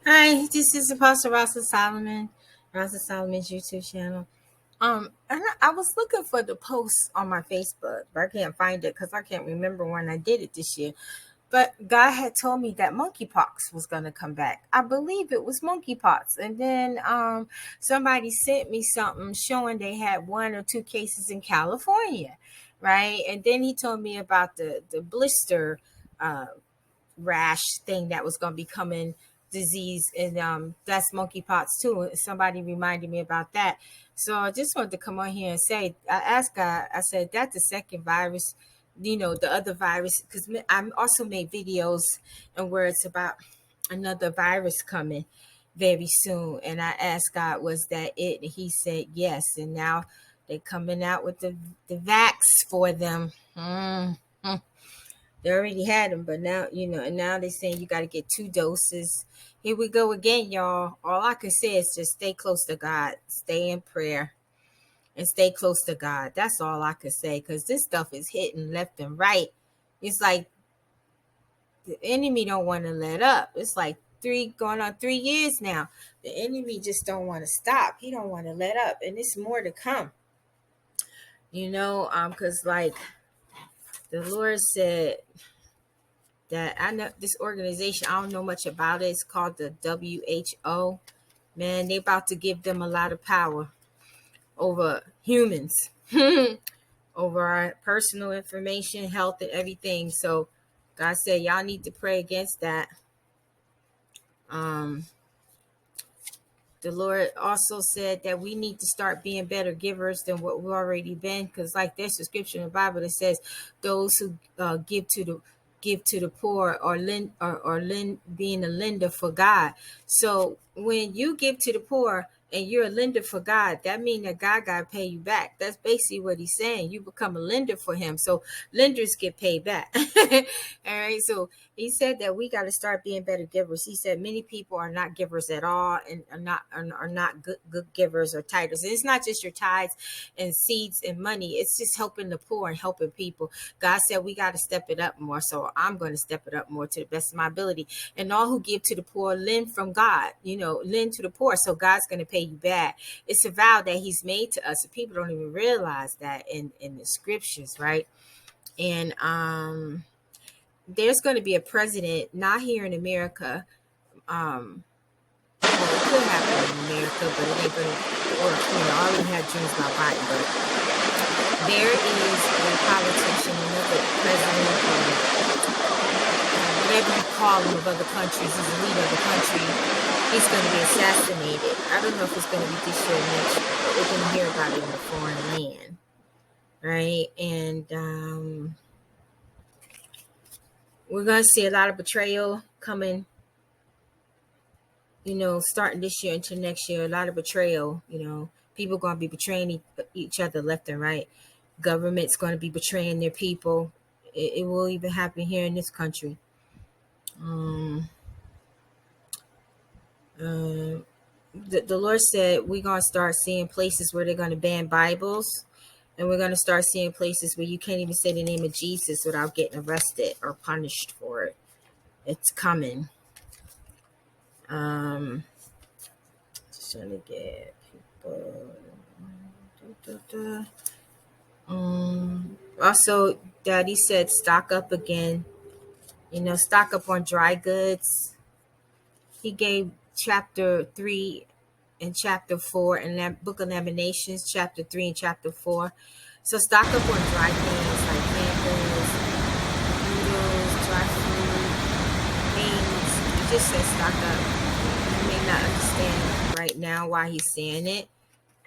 Hi, this is Apostle Rosalind Solomon, Rosalind Solomon's YouTube channel. And I was looking for the post on my Facebook, but I can't find it because I can't remember when I did it this year. But God had told me that monkeypox was gonna come back. I believe it was monkeypox, and then somebody sent me something showing they had 1 or 2 cases in California, right? And then he told me about the blister uh, rash thing that was going to be coming disease, and that's monkeypox too. Somebody reminded me about that, so I just wanted to come on here and say, I asked God, I said, that's the second virus, the other virus, because I also made videos and words about another virus coming very soon, and I asked God, was that it? And he said yes, and now they're coming out with the vax for them. They already had them, but now, and now they're saying you got to get 2 doses. Here we go again, y'all. All I can say is just stay close to God, stay in prayer, and stay close to God. That's all I can say, because this stuff is hitting left and right. It's like the enemy don't want to let up. It's like going on 3 years now. The enemy just don't want to stop. He don't want to let up, and it's more to come. Because like the Lord said, that I know this organization, I don't know much about it. It's called the WHO. Man, they about to give them a lot of power over humans, over our personal information, health, and everything. So God said, y'all need to pray against that. The Lord also said that we need to start being better givers than what we've already been, because like there's a scripture in the Bible that says those who give to the poor, or lend, being a lender for God. So when you give to the poor and you're a lender for God, that means that God got to pay you back. That's basically what he's saying. You become a lender for him. So lenders get paid back. All right. So he said that we got to start being better givers. He said many people are not givers at all, and are not good givers or tithers. And it's not just your tithes and seeds and money. It's just helping the poor and helping people. God said we got to step it up more. So I'm going to step it up more to the best of my ability. And all who give to the poor, lend from God, lend to the poor. So God's going to pay you back. It's a vow that he's made to us. And people don't even realize that in the scriptures, right? And there's going to be a president, not here in America. Well, it could happen in America, but it ain't going to, or, I already had dreams about Biden, but there is a politician, another president, or whatever you call him, of other countries, he's the leader of the country. He's going to be assassinated. I don't know if it's going to be this year or next year, but we're going to hear about it in a foreign land, right? And we're going to see a lot of betrayal coming, starting this year into next year. A lot of betrayal. People going to be betraying each other left and right. Government's going to be betraying their people. It will even happen here in this country. The Lord said we're going to start seeing places where they're going to ban Bibles, and we're going to start seeing places where you can't even say the name of Jesus without getting arrested or punished for it. It's coming. Just trying to get people. Also, Daddy said stock up again. Stock up on dry goods. He gave chapter 3 and chapter 4 in that book of Lamentations, chapter 3 and chapter 4. So stock up on dry things like candles, noodles, dry food, things. He just said stock up. You may not understand right now why he's saying it,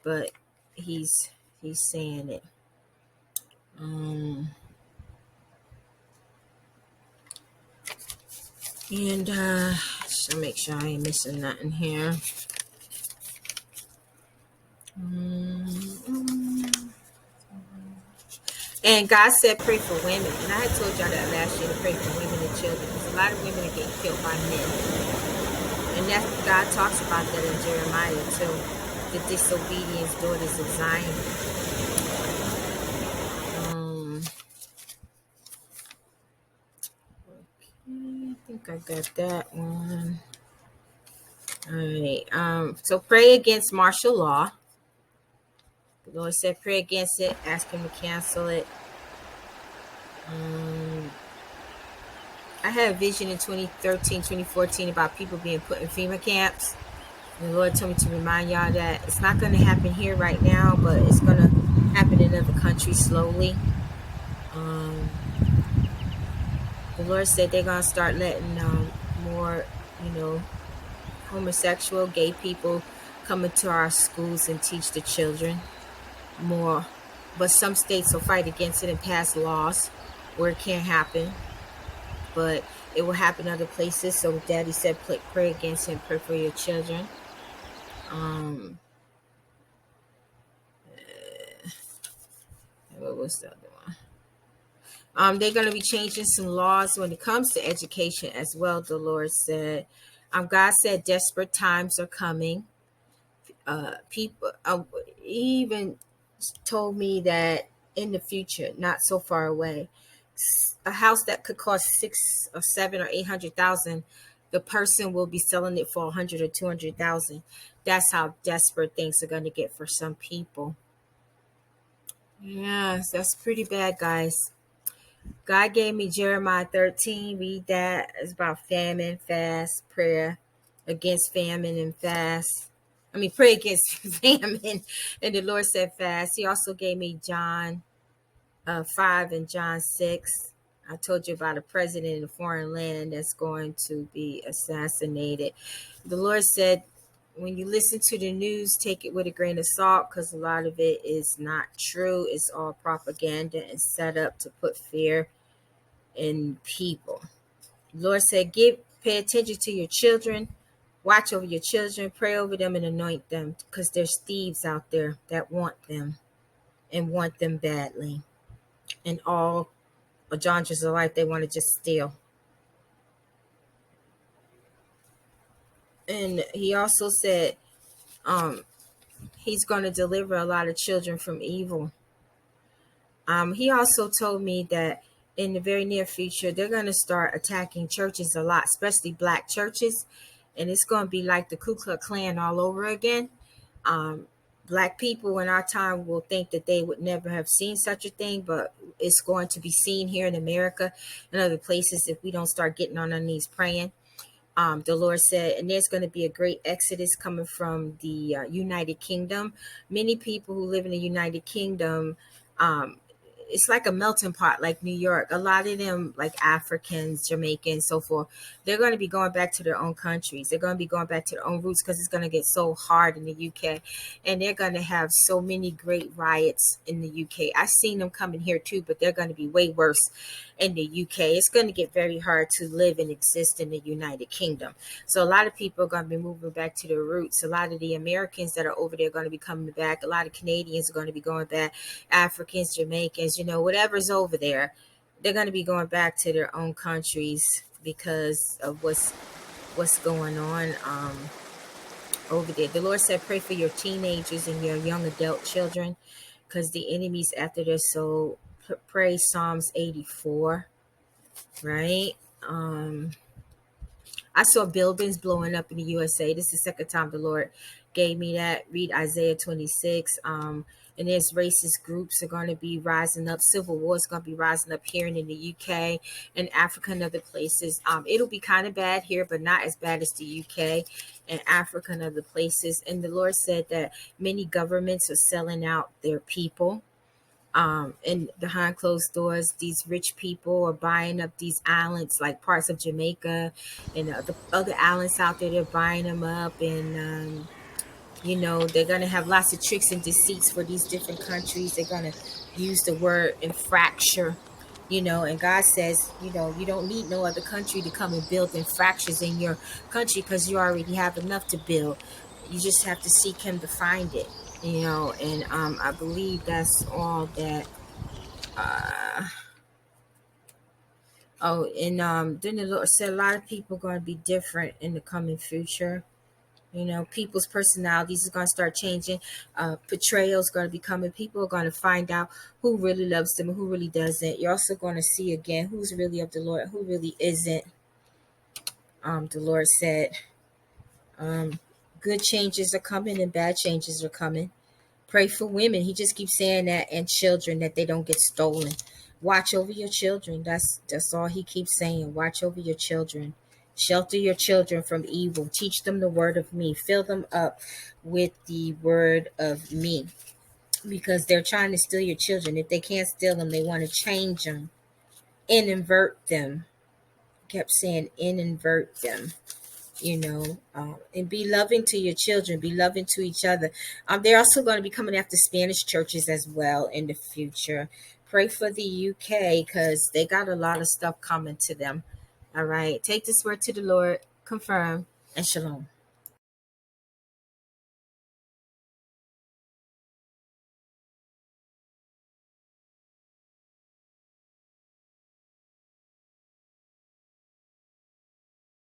but he's saying it. And so make sure I ain't missing nothing here. And God said pray for women. And I had told y'all that last year, to pray for women and children, because a lot of women are getting killed by men. And that God talks about that in Jeremiah too. The disobedience daughters of Zion. I think I got that one. All right. So pray against martial law. The Lord said pray against it. Ask him to cancel it. I had a vision in 2013, 2014 about people being put in FEMA camps. And the Lord told me to remind y'all that it's not going to happen here right now, but it's going to happen in other countries slowly. The Lord said they're going to start letting more, homosexual, gay people come into our schools and teach the children more. But some states will fight against it and pass laws where it can't happen. But it will happen other places. So Daddy said pray against it and pray for your children. What was the other one? They're going to be changing some laws when it comes to education as well, the Lord said. God said desperate times are coming. People even told me that in the future, not so far away, a house that could cost 6 or 7 or 800,000, the person will be selling it for 100 or 200,000. That's how desperate things are going to get for some people. Yes, that's pretty bad, guys. God gave me Jeremiah 13. Read that. It's about famine, fast, prayer against famine and fast. Pray against famine. And the Lord said fast. He also gave me John 5 and John 6. I told you about a president in a foreign land that's going to be assassinated. The Lord said, when you listen to the news, take it with a grain of salt, because a lot of it is not true. It's all propaganda and set up to put fear in people. The Lord said, pay attention to your children, watch over your children, pray over them and anoint them, because there's thieves out there that want them and want them badly. And all genres of life, they want to just steal. And he also said he's going to deliver a lot of children from evil. He also told me that in the very near future, they're going to start attacking churches a lot, especially black churches. And it's going to be like the Ku Klux Klan all over again. Black people in our time will think that they would never have seen such a thing, but it's going to be seen here in America and other places if we don't start getting on our knees praying. The Lord said, and there's going to be a great exodus coming from the United Kingdom. Many people who live in the United Kingdom, it's like a melting pot, like New York. A lot of them, like Africans, Jamaicans, so forth, they're going to be going back to their own countries. They're going to be going back to their own roots because it's going to get so hard in the UK. And they're going to have so many great riots in the UK. I've seen them coming here too, but they're going to be way worse in the UK. It's going to get very hard to live and exist in the United Kingdom. So a lot of people are going to be moving back to their roots. A lot of the Americans that are over there are going to be coming back. A lot of Canadians are going to be going back. Africans, Jamaicans, whatever's over there, they're going to be going back to their own countries because of what's going on over there. The Lord said, pray for your teenagers and your young adult children, because the enemy's after their soul. Pray Psalms 84, right? I saw buildings blowing up in the USA. This is the second time the Lord gave me that. Read Isaiah 26. And there's racist groups are going to be rising up. Civil war is going to be rising up here and in the UK and Africa and other places. It'll be kind of bad here, but not as bad as the UK and Africa and other places. And the Lord said that many governments are selling out their people. And behind closed doors, these rich people are buying up these islands, like parts of Jamaica and the other islands out there. They're buying them up, and they're gonna have lots of tricks and deceits for these different countries. They're gonna use the word infracture, and God says, you don't need no other country to come and build infractions in your country, because you already have enough to build. You just have to seek Him to find it. And I believe that's all that. Then the Lord said a lot of people are going to be different in the coming future. People's personalities are going to start changing. Portrayal is going to be coming. People are going to find out who really loves them and who really doesn't. You're also going to see again who's really of the Lord, who really isn't. The Lord said, Good changes are coming and bad changes are coming. Pray for women. He just keeps saying that, and children, that they don't get stolen. Watch over your children. That's all he keeps saying. Watch over your children. Shelter your children from evil. Teach them the word of me. Fill them up with the word of me. Because they're trying to steal your children. If they can't steal them, they want to change them and invert them. Kept saying and invert them. And be loving to your children, be loving to each other. They're also going to be coming after Spanish churches as well in the future. Pray for the UK because they got a lot of stuff coming to them. All right. Take this word to the Lord, confirm, and shalom.